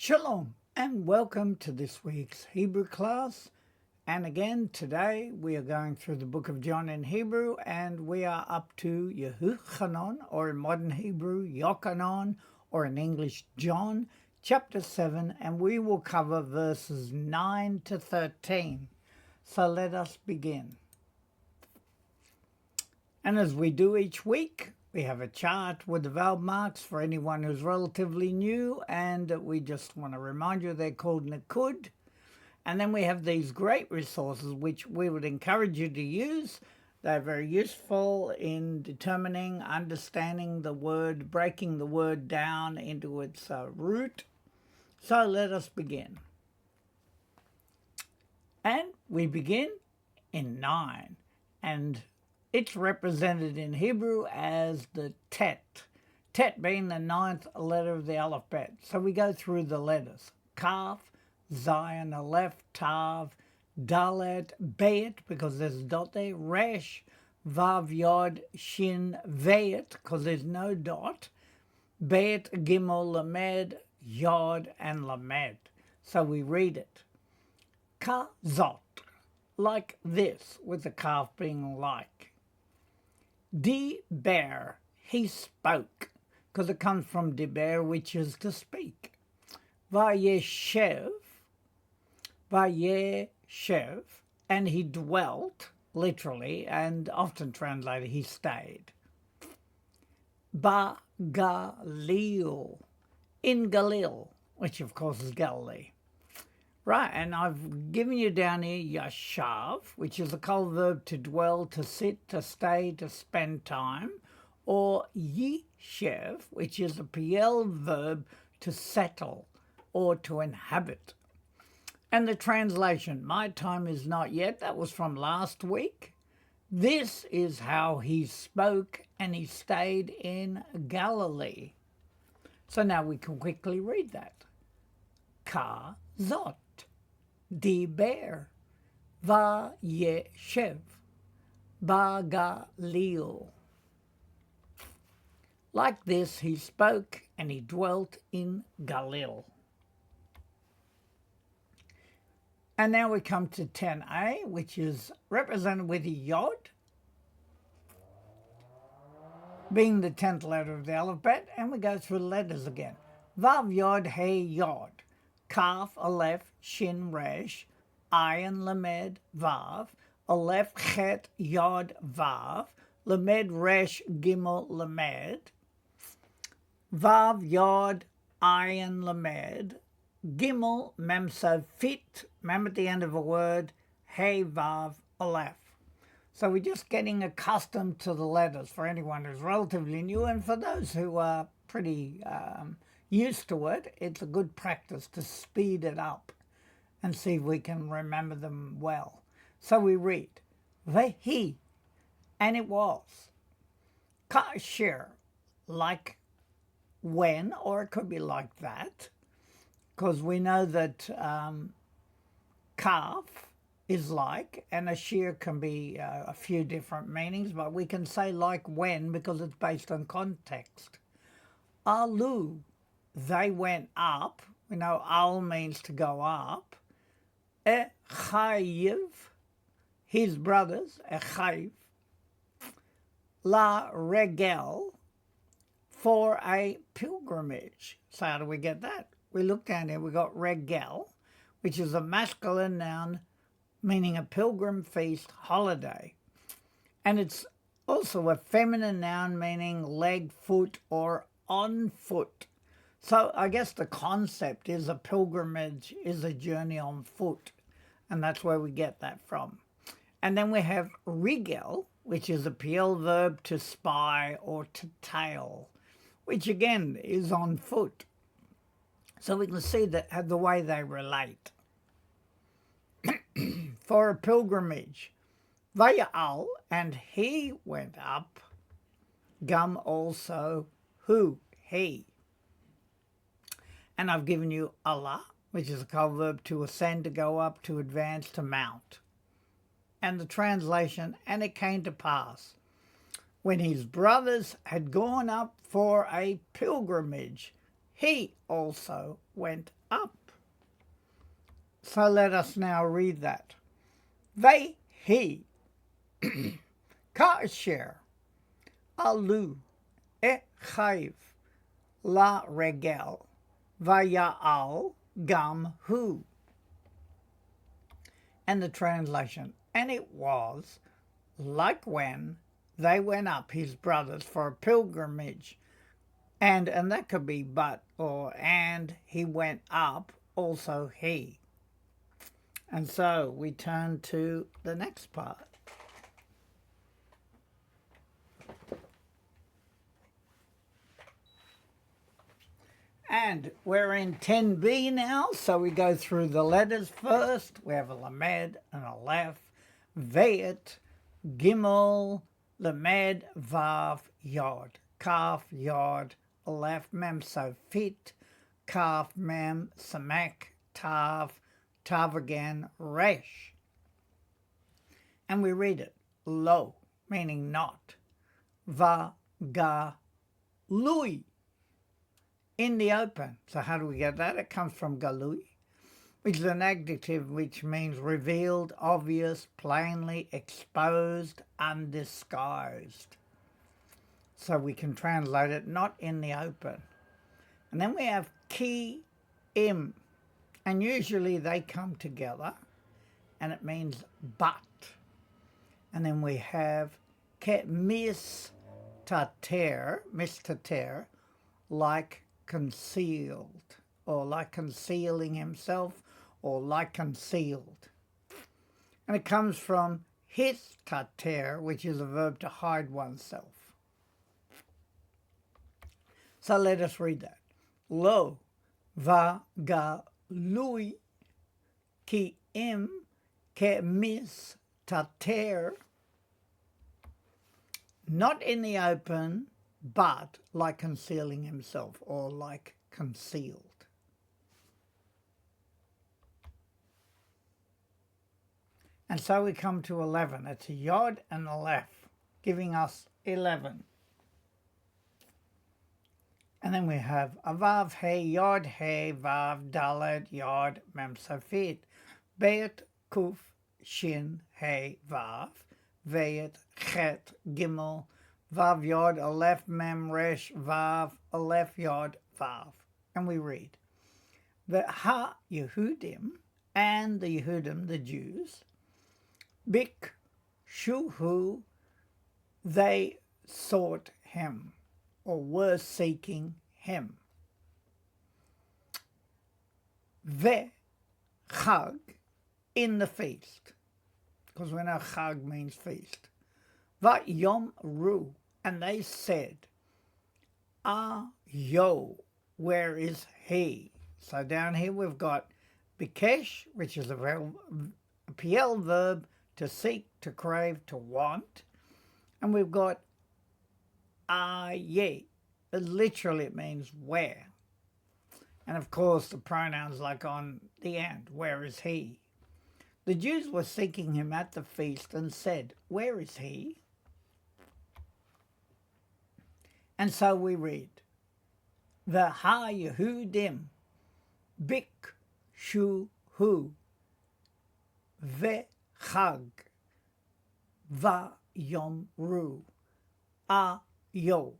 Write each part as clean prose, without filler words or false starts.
Shalom and welcome to this week's Hebrew class. And again, today we are going through the book of John in Hebrew, and we are up to Yehuchanan, or in modern Hebrew, Yochanan, or in English, John, chapter 7, and we will cover verses 9 to 13. So let us begin. And as we do each week, we have a chart with the vowel marks for anyone who's relatively new, and we just want to remind you they're called Nakud. And then we have these great resources which we would encourage you to use. They're very useful in determining, understanding the word, breaking the word down into its root. So let us begin. And we begin in 9. And it's represented in Hebrew as the tet. Tet being the 9th letter of the alphabet. So we go through the letters. Kaf, Zion, Aleph, Tav, Dalet, Bet, because there's a dot there, Resh, Vav, Yod, Shin, Veit, because there's no dot, Bet, Gimel, Lamed, Yod, and Lamed. So we read it. Kazot, like this, with the kaf being like. Diber, he spoke, because it comes from diber, which is to speak. Vayeshev, and he dwelt, literally, and often translated, he stayed. Ba-Galil, in Galil, which of course is Galilee. Right, and I've given you down here yashav, which is a col verb to dwell, to sit, to stay, to spend time, or yishev, which is a piel verb to settle or to inhabit. And the translation, my time is not yet, that was from last week. This is how he spoke and he stayed in Galilee. So now we can quickly read that. Kazot. Diber, Vayeshev, Ba-Galil. Like this he spoke and he dwelt in Galil. And now we come to 10a, which is represented with a Yod, being the 10th letter of the alphabet, and we go through the letters again. Vav, Yod, He, Yod. Kaf, Aleph, Shin, Resh, Ayin, Lamed, Vav, Aleph, Chet, Yod, Vav, Lamed, Resh, Gimel, Lamed, Vav, Yod, Ayin, Lamed, Gimel, Memsa, Fit, Mem at the end of a word, Hey, Vav, Aleph. So we're just getting accustomed to the letters for anyone who's relatively new, and for those who are pretty used to it, it's a good practice to speed it up and see if we can remember them well. So we read, Vehi, and it was. Kasher, like when, or it could be like that, because we know that kaf is like, and ashir can be a few different meanings, but we can say like when because it's based on context. Alu, they went up. We know al means to go up. Echayiv, his brothers, Echayiv. La regel, for a pilgrimage. So how do we get that? We look down here, we got regel, which is a masculine noun meaning a pilgrim feast holiday. And it's also a feminine noun meaning leg, foot, or on foot. So I guess the concept is a pilgrimage is a journey on foot, and that's where we get that from. And then we have rigel, which is a piel verb to spy or to tail, which again is on foot. So we can see that the way they relate. For a pilgrimage, Vayal, and he went up, Gum also, who? He. And I've given you Allah, which is a col verb to ascend, to go up, to advance, to mount. And the translation, and it came to pass, when his brothers had gone up for a pilgrimage, he also went up. So let us now read that. He, כאשר עלו אחיו לרגל, ויעל גם הוא. And the translation, and it was like when they went up, his brothers, for a pilgrimage. And that could be but, or and he went up, also he. And so we turn to the next part. And we're in 10b now, so we go through the letters first. We have a lamed and a aleph, veit, gimel, lamed, vav, yod, kaf, yod, aleph, mem, sofit, kaf, mem, samek, tav, tav again, resh. And we read it, lo, meaning not, va, ga, lui, in the open. So how do we get that? It comes from galui, which is an adjective which means revealed, obvious, plainly, exposed, undisguised. So we can translate it not in the open. And then we have ki im, and usually they come together, and it means but. And then we have ke mis tater, like concealed, or like concealing himself, or like concealed. And it comes from his tater, which is a verb to hide oneself. So let us read that. Lo va ga lui ki im ke mis tater, not in the open, but like concealing himself, or like concealed. And so we come to 11. It's a yod and a aleph, giving us 11. And then we have a vav, hey, yod, hey, vav, dalet, yod, mem, sofit, bet, kuf, shin, hey, vav, veit, chet, gimel, vav, yod, aleph, mem, resh, vav, aleph, yod, vav. And we read, the ha-Yehudim, and the Yehudim, the Jews, bik, shuhu, they sought him, or were seeking him. Ve chag, in the feast, because we know chag means feast. Va yom ru, and they said, ah yo, where is he? So down here we've got bikesh, which is a PL verb, to seek, to crave, to want. And we've got ye. Literally it means where. And of course the pronouns like on the end, where is he? The Jews were seeking him at the feast and said, where is he? And so we read, the ha-Yehudim bik shu hu ve chag va yom ru a yo.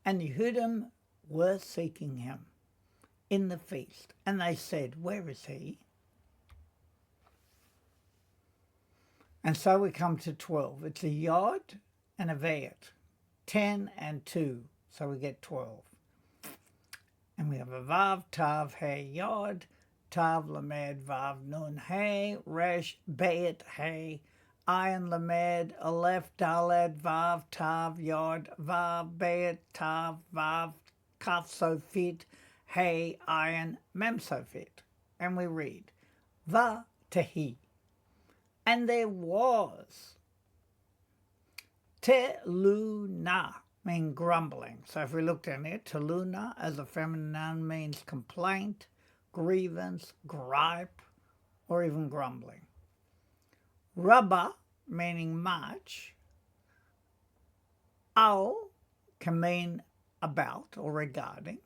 And the Yehudim were seeking him in the feast, and they said, where is he? And so we come to 12. It's a yod and a veit, 10 and 2, so we get 12. And we have a vav, tav, hey, yod, tav, lamed, vav, nun, hey, resh, beit, hey, ayin, lamed, aleph, daled, vav, tav, yod, vav, beit, tav, vav, kaf, sofit, hey, ayin, mem, sofit. And we read, va, tehi. And there was teluna, mean grumbling. So if we looked in it, teluna as a feminine noun means complaint, grievance, gripe, or even grumbling. Rabba, meaning much. Al can mean about or regarding.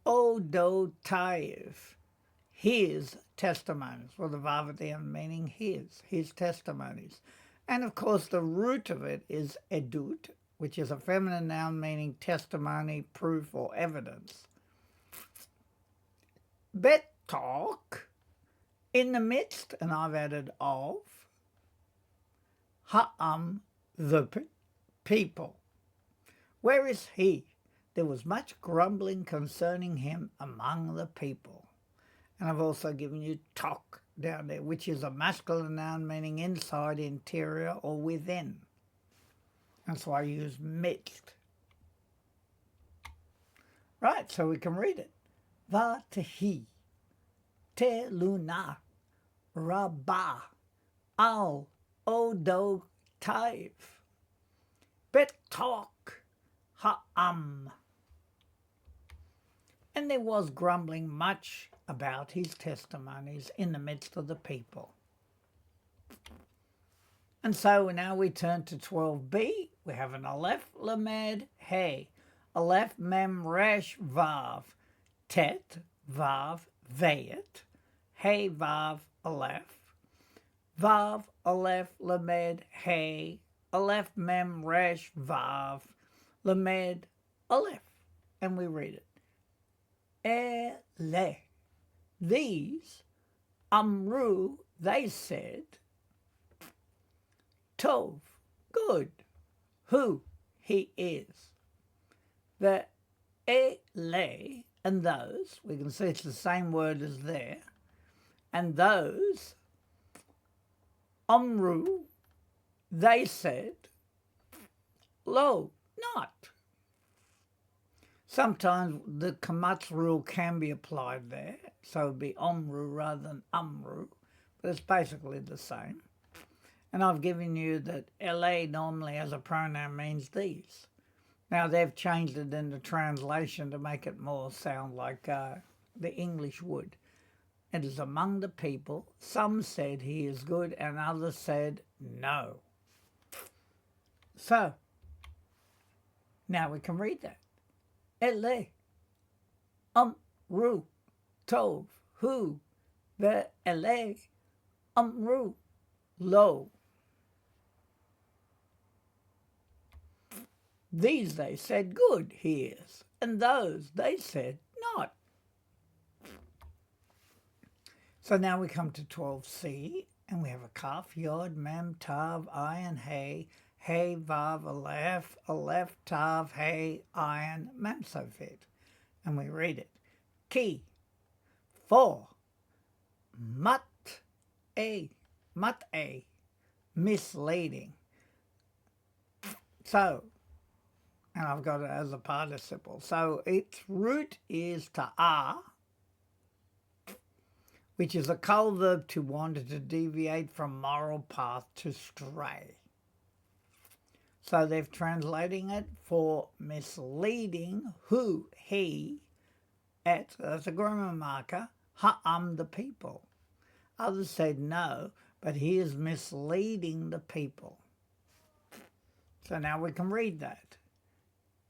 Odo Taiv, his testimonies, well, the vav at the end meaning his testimonies. And of course, the root of it is edut, which is a feminine noun meaning testimony, proof, or evidence. Betok, in the midst, and I've added of, ha'am, the people. Where is he? There was much grumbling concerning him among the people. And I've also given you tok down there, which is a masculine noun meaning inside, interior, or within. That's why I use midst. Right, so we can read it. Va tehi, te luna, rabah, al odo taiv, betok ha'am. And there was grumbling much about his testimonies in the midst of the people. And so now we turn to 12b. We have an aleph lamed hey, aleph mem resh vav, tet vav vayet, hey vav aleph, vav aleph lamed hey, aleph mem resh vav, lamed aleph. And we read it. Ele, these, amru, they said, tov, good, who he is. The ele and those, we can see it's the same word as there, and those, amru, they said, lo, not. Sometimes the kamatz rule can be applied there, so it would be omru rather than amru, but it's basically the same. And I've given you that LA normally as a pronoun means these. Now they've changed it in the translation to make it more sound like the English would. It is among the people. Some said he is good and others said no. So, now we can read that. Ele, amru, tov, hu, ve'ele, amru, lo. These they said, good he is, and those they said, not. So now we come to 12c, and we have a kaf, yod, mem, tav, ayin, hey, hey, vav, aleph, aleph, tav, hey, ayin, mem, sofit. And we read it. Ki, for, mat, a, misleading. So, and I've got it as a participle. So its root is ta'ah, which is a kol verb to wander, to deviate from moral path, to stray. So they're translating it for misleading, who, he, et, that's a grammar marker, ha'am, the people. Others said no, but he is misleading the people. So now we can read that.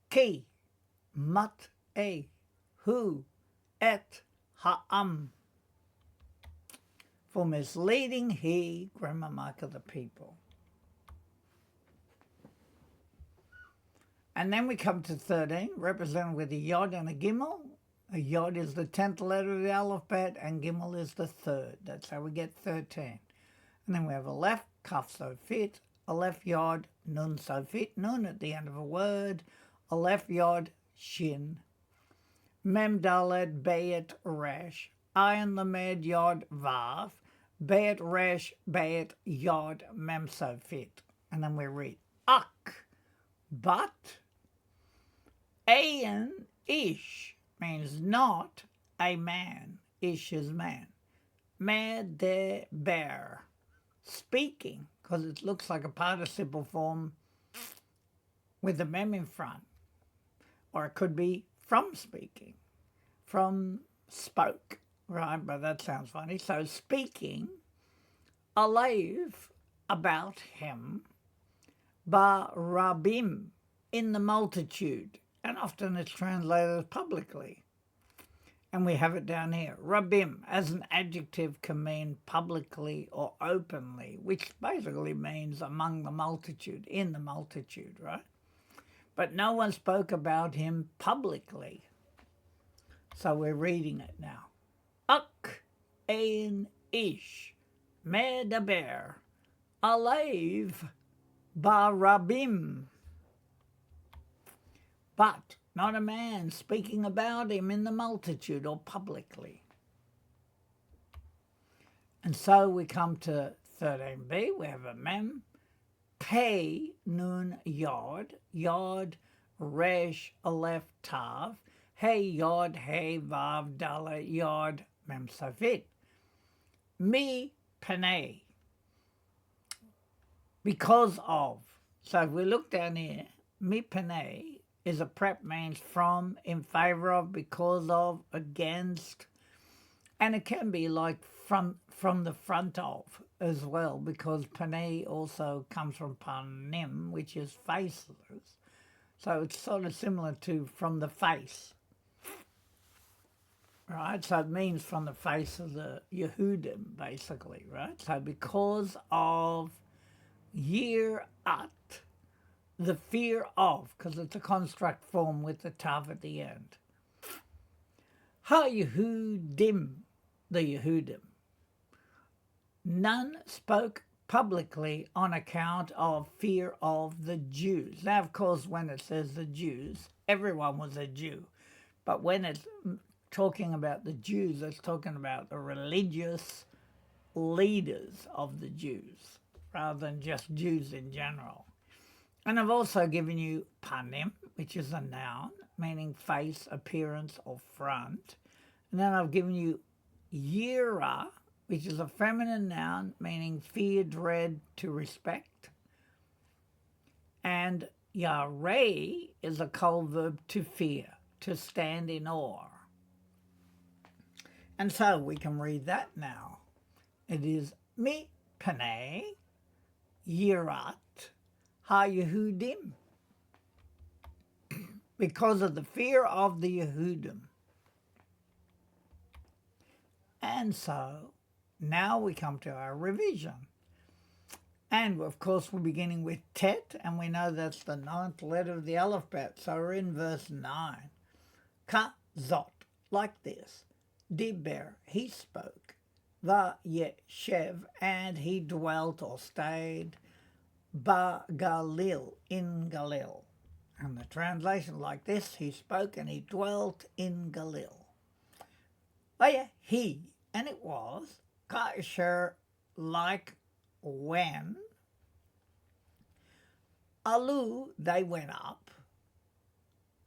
Ki, mat, a, hu, et, ha'am. For misleading he, grammar marker, the people. And then we come to 13, represented with a yod and a gimel. A yod is the 10th letter of the alphabet, and gimel is the 3rd. That's how we get 13. And then we have a left, kaf sofit, a left yod, nun sofit, nun at the end of a word, a left yod, shin, mem daled, bayet, resh, ayin lamed yod, vav, bayet, resh, bayet, yod, mem sofit. And then we read, ak, but, ayin, ish, means not a man. Ish is man. Medeber, speaking, because it looks like a participle form with the mem in front. Or it could be from speaking, from spoke, right? But that sounds funny. So speaking, alive, about him, ba rabim, in the multitude, and often it's translated as publicly. And we have it down here. Rabim, as an adjective, can mean publicly or openly, which basically means among the multitude, in the multitude, right? But no one spoke about him publicly. So we're reading it now. Ak ein ish medaber alev barabim. But not a man speaking about him in the multitude or publicly. And so we come to 13b. We have a mem. Pei nun yod, yod resh aleph tav, hey yod hey vav dala yod mem savit. Mi panei. Because of. So if we look down here, mi panei is a prep means from, in favor of, because of, against, and it can be like from the front of as well, because panei also comes from panim, which is faces. So it's sort of similar to from the face, right? So it means from the face of the Yehudim, basically, right? So because of yirat, the fear of, because it's a construct form with the tav at the end. Ha-Yehudim, the Yehudim. None spoke publicly on account of fear of the Jews. Now, of course, when it says the Jews, everyone was a Jew. But when it's talking about the Jews, it's talking about the religious leaders of the Jews, rather than just Jews in general. And I've also given you panim, which is a noun, meaning face, appearance, or front. And then I've given you yira, which is a feminine noun, meaning fear, dread, to respect. And yarei is a cold verb, to fear, to stand in awe. And so we can read that now. It is mi panei yirat ha-Yehudim, because of the fear of the Yehudim. And so now we come to our revision. And of course we're beginning with tet, and we know that's the 9th letter of the alphabet. So we're in verse 9. Kazot, like this. Diber, he spoke. Va-yeshev, and he dwelt or stayed. Ba-Galil, in Galil. And the translation like this, he spoke and he dwelt in Galil. Oh yeah, he, and it was, Kaisher, like when, Alu, they went up,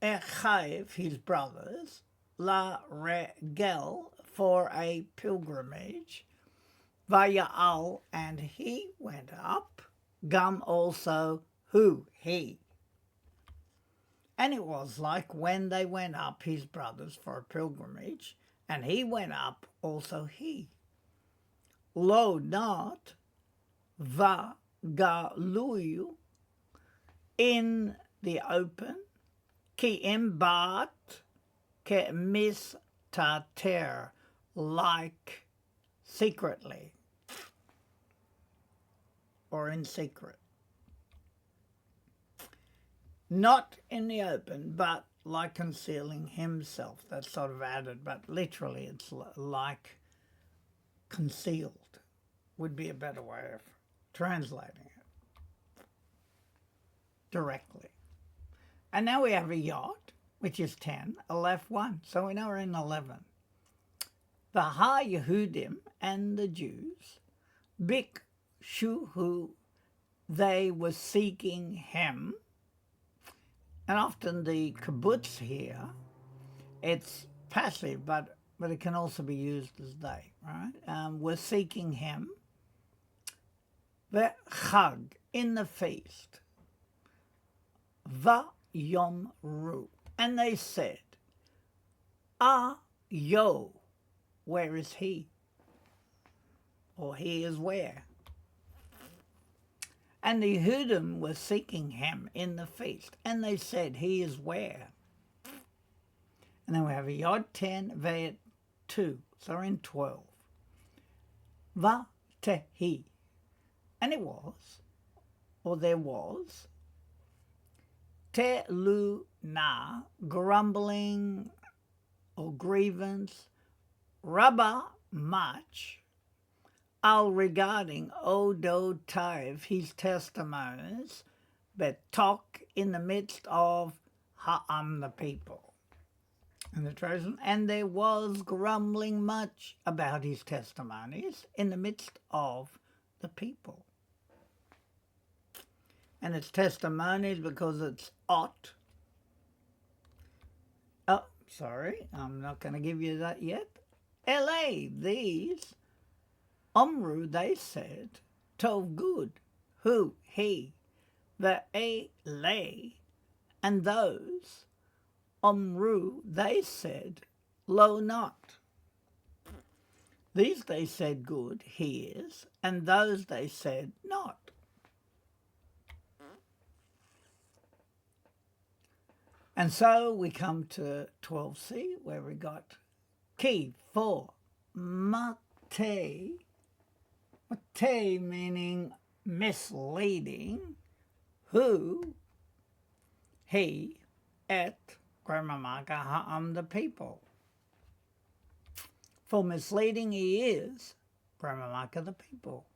Echav, his brothers, La Regel, for a pilgrimage, Vaya'al, and he went up, Gum also, who? He. And it was like when they went up, his brothers, for a pilgrimage, and he went up, also he. Lo, not, va, galuyu, in the open, ki imbat, ke mistater, like secretly, or in secret. Not in the open, but like concealing himself. That's sort of added, but literally it's like concealed would be a better way of translating it directly. And now we have a yod, which is 10, Aleph 1. So we know we're in 11. The Ha-Yehudim and the Jews, Bik Shuhu, they were seeking him. And often the kibbutz here, it's passive, but it can also be used as they, right? Were seeking him. The chag, in the feast. Va yom ru. And they said, yo, where is he? Or he is where? And the Yehudim were seeking him in the feast. And they said, he is where? And then we have a Yod 10, Vet 2. So we're in 12. Va tehi. And it was, or there was, te lu na, grumbling or grievance, rabba much, al regarding odo taiv, his testimonies, but talk in the midst of ha'am, the people. And the translation, and there was grumbling much about his testimonies in the midst of the people. And it's testimonies because it's ot. Oh, sorry, I'm not going to give you that yet. LA, these, Omru, they said, tov good, who, he, the a lay, and those, Omru, they said, lo not. These they said good, he is, and those they said not. And so we come to 12c, where we got key for mate, mate meaning misleading, who, he, et, grammar marker, ha'am, the people. For misleading he is, grammar marker, the people.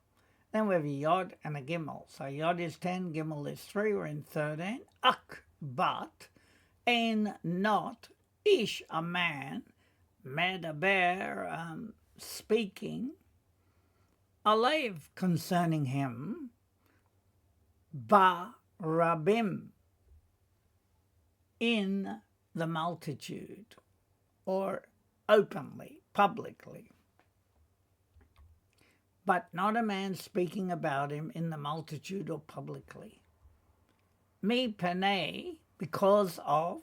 Then we have a Yod and a Gimel. So Yod is 10, Gimel is 3, we're in 13. Ak, but, and not, ish, a man, medaber, speaking, alev, concerning him, ba rabim, in the multitude, or openly, publicly. But not a man speaking about him in the multitude or publicly. Me pene, because of,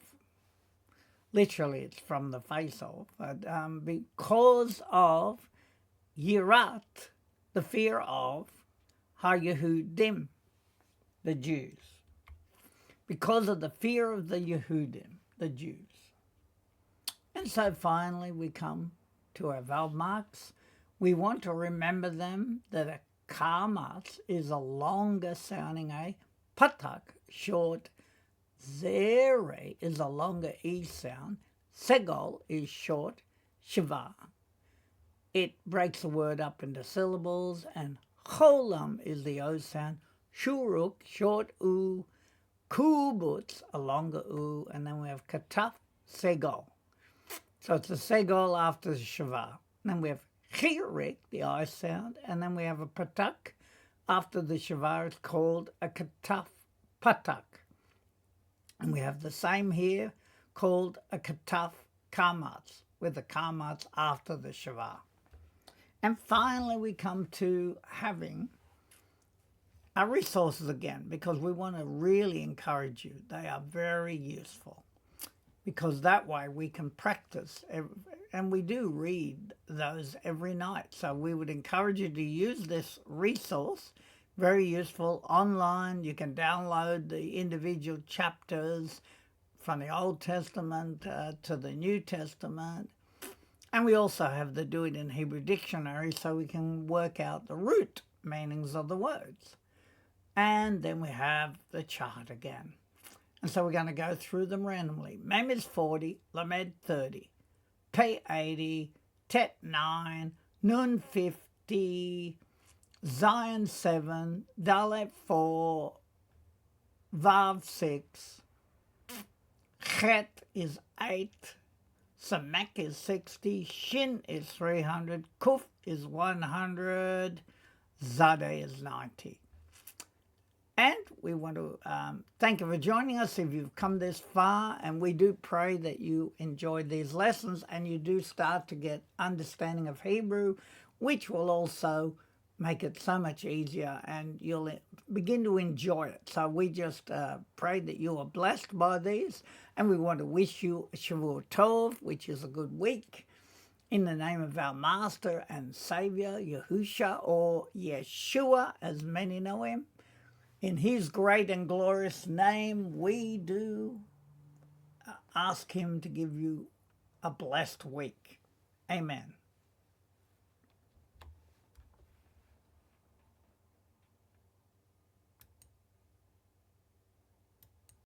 literally it's from the face of, but because of yirat, the fear of ha-Yehudim, the Jews. Because of the fear of the Yehudim, the Jews. And so finally we come to our valve marks. We want to remember them that a kamas is a longer sounding a, patak, short, zere is a longer e sound, segol is short, shiva. It breaks the word up into syllables, and cholam is the o sound, shuruk, short u, kubutz, a longer u, and then we have kataf, segol. So it's a segol after the shiva. Then we have chirik, the I sound, and then we have a patak. After the shiva, it's called a kataf patak. And we have the same here, called a kataf kamatz, with the kamatz after the shiva. And finally, we come to having our resources again, because we want to really encourage you. They are very useful, because that way we can practice, and we do read those every night. So we would encourage you to use this resource, very useful, online. You can download the individual chapters from the Old Testament to the New Testament. And we also have the Do It in Hebrew dictionary, so we can work out the root meanings of the words. And then we have the chart again. And so we're going to go through them randomly. Mem is 40, Lamed 30, Pe 80, Tet 9, Nun 50, Zion 7, Dalet 4, Vav 6, Chet is 8, Samek is 60, Shin is 300, Kuf is 100, Zadeh is 90. And we want to thank you for joining us if you've come this far, and we do pray that you enjoyed these lessons and you do start to get understanding of Hebrew, which will also make it so much easier and you'll begin to enjoy it. So we just pray that you are blessed by these, and we want to wish you a Shavua Tov, which is a good week, in the name of our Master and Savior, Yahusha, or Yeshua, as many know him. In his great and glorious name, we do ask him to give you a blessed week. Amen.